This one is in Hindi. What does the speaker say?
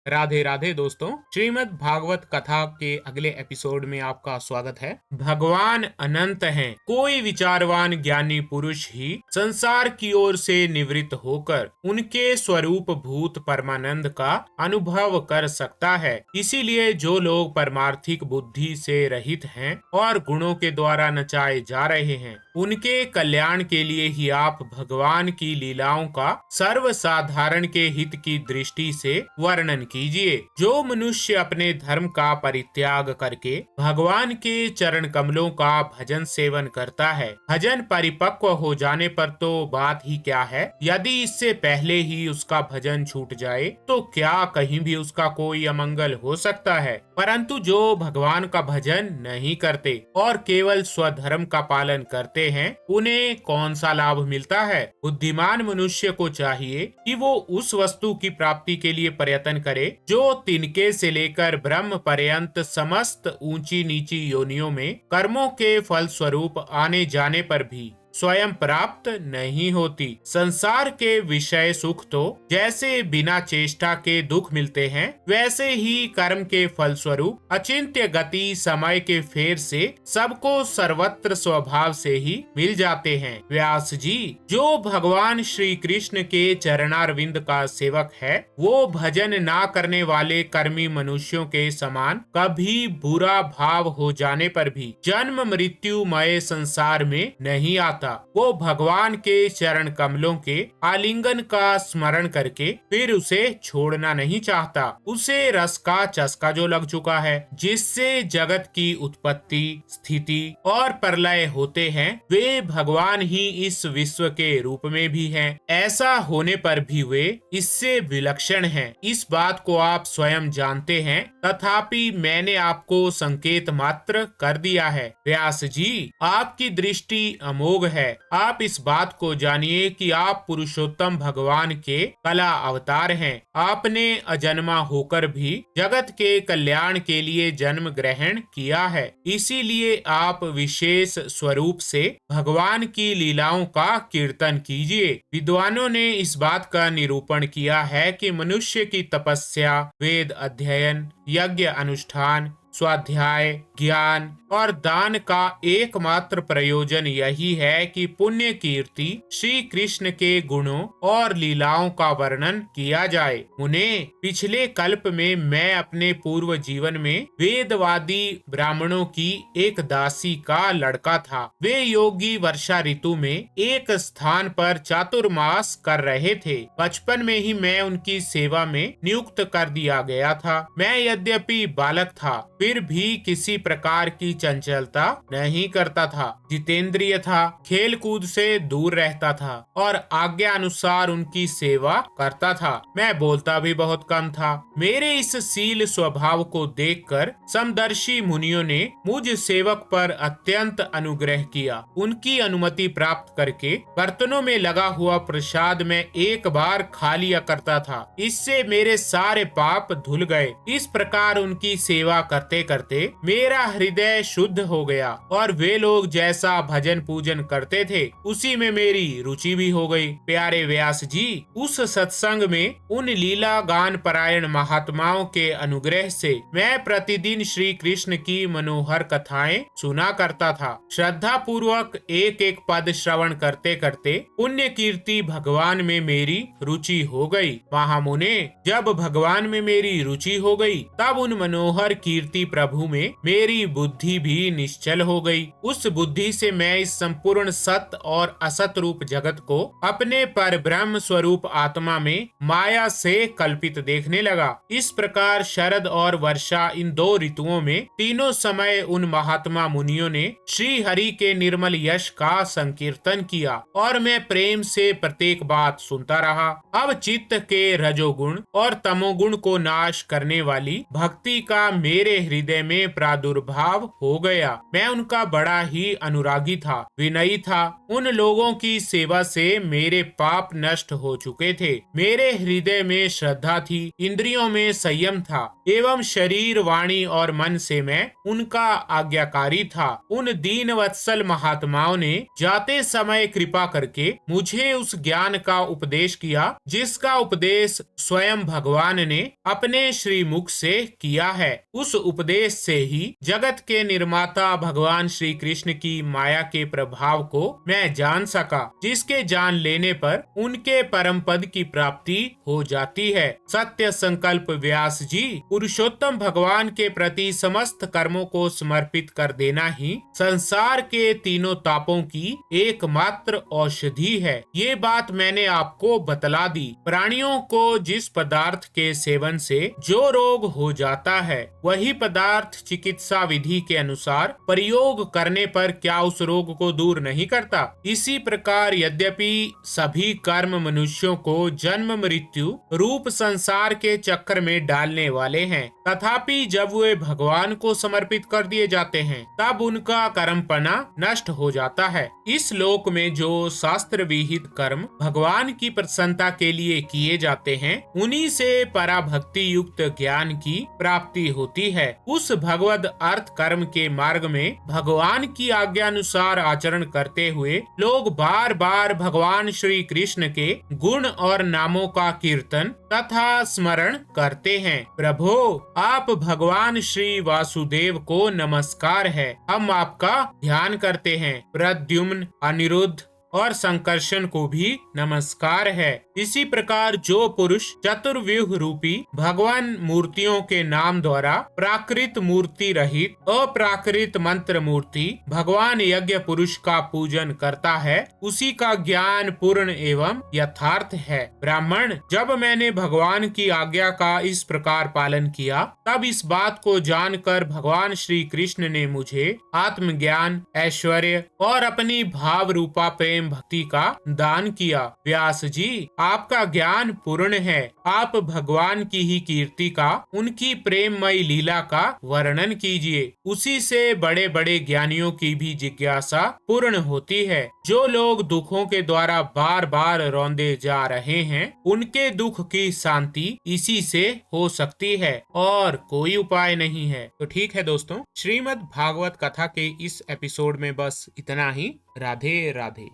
राधे राधे दोस्तों। श्रीमद् भागवत कथा के अगले एपिसोड में आपका स्वागत है। भगवान अनंत हैं। कोई विचारवान ज्ञानी पुरुष ही संसार की ओर से निवृत्त होकर उनके स्वरूप भूत परमानंद का अनुभव कर सकता है। इसीलिए जो लोग परमार्थिक बुद्धि से रहित हैं और गुणों के द्वारा नचाए जा रहे हैं, उनके कल्याण के लिए ही आप भगवान की लीलाओं का सर्वसाधारण के हित की दृष्टि से वर्णन कीजिए। जो मनुष्य अपने धर्म का परित्याग करके भगवान के चरण कमलों का भजन सेवन करता है, भजन परिपक्व हो जाने पर तो बात ही क्या है। यदि इससे पहले ही उसका भजन छूट जाए तो क्या कहीं भी उसका कोई अमंगल हो सकता है। परंतु जो भगवान का भजन नहीं करते और केवल स्वधर्म का पालन करते हैं, उन्हें कौन सा लाभ मिलता है। बुद्धिमान मनुष्य को चाहिए कि वो उस वस्तु की प्राप्ति के लिए प्रयत्न करे जो तिनके से लेकर ब्रह्म पर्यंत समस्त ऊंची नीची योनियों में कर्मों के फल स्वरूप आने जाने पर भी स्वयं प्राप्त नहीं होती। संसार के विषय सुख तो जैसे बिना चेष्टा के दुख मिलते हैं, वैसे ही कर्म के फल स्वरूप अचिंत्य गति समय के फेर से सबको सर्वत्र स्वभाव से ही मिल जाते हैं। व्यास जी, जो भगवान श्री कृष्ण के चरणारविंद का सेवक है, वो भजन ना करने वाले कर्मी मनुष्यों के समान कभी बुरा भाव हो जाने पर भी जन्म मृत्युमय संसार में नहीं आता। वो भगवान के चरण कमलों के आलिंगन का स्मरण करके फिर उसे छोड़ना नहीं चाहता। उसे रस का चस्का जो लग चुका है, जिससे जगत की उत्पत्ति, स्थिति और प्रलय होते हैं, वे भगवान ही इस विश्व के रूप में भी हैं। ऐसा होने पर भी वे इससे विलक्षण हैं। इस बात को आप स्वयं जानते हैं, तथापि मैंने आपको संकेत मात्र कर दिया है। व्यास जी, आपकी दृष्टि अमोघ है। आप इस बात को जानिए कि आप पुरुषोत्तम भगवान के कला अवतार हैं। आपने अजन्मा होकर भी जगत के कल्याण के लिए जन्म ग्रहण किया है। इसीलिए आप विशेष स्वरूप से भगवान की लीलाओं का कीर्तन कीजिए। विद्वानों ने इस बात का निरूपण किया है कि मनुष्य की तपस्या, वेद अध्ययन, यज्ञ अनुष्ठान, स्वाध्याय, ज्ञान और दान का एकमात्र प्रयोजन यही है कि पुण्य कीर्ति श्री कृष्ण के गुणों और लीलाओं का वर्णन किया जाए। उन्हें पिछले कल्प में मैं अपने पूर्व जीवन में वेदवादी ब्राह्मणों की एक दासी का लड़का था। वे योगी वर्षा ऋतु में एक स्थान पर चातुर्मास कर रहे थे। बचपन में ही मैं उनकी सेवा में नियुक्त कर दिया गया था। मैं यद्यपि बालक था, फिर भी किसी प्रकार की चंचलता नहीं करता था। जितेंद्रिय था, खेल कूद से दूर रहता था और आज्ञा अनुसार उनकी सेवा करता था। मैं बोलता भी बहुत कम था। मेरे इस शील स्वभाव को देखकर समदर्शी मुनियों ने मुझ सेवक पर अत्यंत अनुग्रह किया। उनकी अनुमति प्राप्त करके बर्तनों में लगा हुआ प्रसाद मैं एक बार खा लिया करता था। इससे मेरे सारे पाप धुल गए। इस प्रकार उनकी सेवा करते करते मेरा हृदय शुद्ध हो गया और वे लोग जैसा भजन पूजन करते थे, उसी में मेरी रुचि भी हो गई। प्यारे व्यास जी, उस सत्संग में उन लीला गान परायण महात्माओं के अनुग्रह से मैं प्रतिदिन श्री कृष्ण की मनोहर कथाएं सुना करता था। श्रद्धा पूर्वक एक एक पद श्रवण करते करते पुण्य कीर्ति भगवान में मेरी रुचि हो गई। महामुने, जब भगवान में मेरी रुचि हो गई, तब उन मनोहर कीर्ति प्रभु में मेरी बुद्धि भी निश्चल हो गई। उस बुद्धि से मैं इस संपूर्ण सत और असत रूप जगत को अपने पर ब्रह्म स्वरूप आत्मा में माया से कल्पित देखने लगा। इस प्रकार शरद और वर्षा, इन दो ऋतुओं में तीनों समय उन महात्मा मुनियों ने श्री हरि के निर्मल यश का संकीर्तन किया और मैं प्रेम से प्रत्येक बात सुनता रहा। अब चित्त के रजोगुण और तमोगुण को नाश करने वाली भक्ति का मेरे हृदय में प्रादुर्भाव हो गया। मैं उनका बड़ा ही अनुरागी था, विनयी था। उन लोगों की सेवा से मेरे पाप नष्ट हो चुके थे। मेरे हृदय में श्रद्धा थी, इंद्रियों में संयम था एवं शरीर, वाणी और मन से मैं उनका आज्ञाकारी था। उन दीन वत्सल महात्माओं ने जाते समय कृपा करके मुझे उस ज्ञान का उपदेश किया जिसका उपदेश स्वयं भगवान ने अपने श्रीमुख से किया है। उस उपदेश से ही जगत के निर्माता भगवान श्री कृष्ण की माया के प्रभाव को मैं जान सका, जिसके जान लेने पर उनके परम पद की प्राप्ति हो जाती है। सत्य संकल्प व्यास जी, पुरुषोत्तम भगवान के प्रति समस्त कर्मों को समर्पित कर देना ही संसार के तीनों तापों की एकमात्र औषधि है। ये बात मैंने आपको बतला दी। प्राणियों को जिस पदार्थ के सेवन से जो रोग हो जाता है, वही पदार्थ चिकित्सा विधि के अनुसार प्रयोग करने पर क्या उस रोग को दूर नहीं करता? इसी प्रकार यद्यपि सभी कर्म मनुष्यों को जन्म मृत्यु रूप संसार के चक्र में डालने वाले हैं, तथापि जब वे भगवान को समर्पित कर दिए जाते हैं तब उनका कर्मपना नष्ट हो जाता है। इस लोक में जो शास्त्र विहित कर्म भगवान की प्रसन्नता के लिए किए जाते हैं, उन्हीं से पराभक्ति युक्त ज्ञान की प्राप्ति होती है। उस भगवद अर्थ कर्म के मार्ग में भगवान की आज्ञा अनुसार आचरण करते हुए लोग बार बार भगवान श्री कृष्ण के गुण और नामों का कीर्तन तथा स्मरण करते हैं। प्रभो, आप भगवान श्री वासुदेव को नमस्कार है। हम आपका ध्यान करते हैं। प्रद्युम्न, अनिरुद्ध और संकर्षण को भी नमस्कार है। इसी प्रकार जो पुरुष चतुर्व्यूह रूपी भगवान मूर्तियों के नाम द्वारा प्राकृत मूर्ति रहित अप्राकृत मंत्र मूर्ति भगवान यज्ञ पुरुष का पूजन करता है, उसी का ज्ञान पूर्ण एवं यथार्थ है। ब्राह्मण, जब मैंने भगवान की आज्ञा का इस प्रकार पालन किया, तब इस बात को जानकर भगवान श्री कृष्ण ने मुझे आत्मज्ञान, ऐश्वर्य और अपनी भाव रूपा प्रेम भक्ति का दान किया। व्यास जी, आपका ज्ञान पूर्ण है। आप भगवान की ही कीर्ति का, उनकी प्रेममयी लीला का वर्णन कीजिए। उसी से बड़े बड़े ज्ञानियों की भी जिज्ञासा पूर्ण होती है। जो लोग दुखों के द्वारा बार बार रौंदे जा रहे हैं, उनके दुख की शांति इसी से हो सकती है और कोई उपाय नहीं है। तो ठीक है दोस्तों, श्रीमद् भागवत कथा के इस एपिसोड में बस इतना ही। राधे राधे।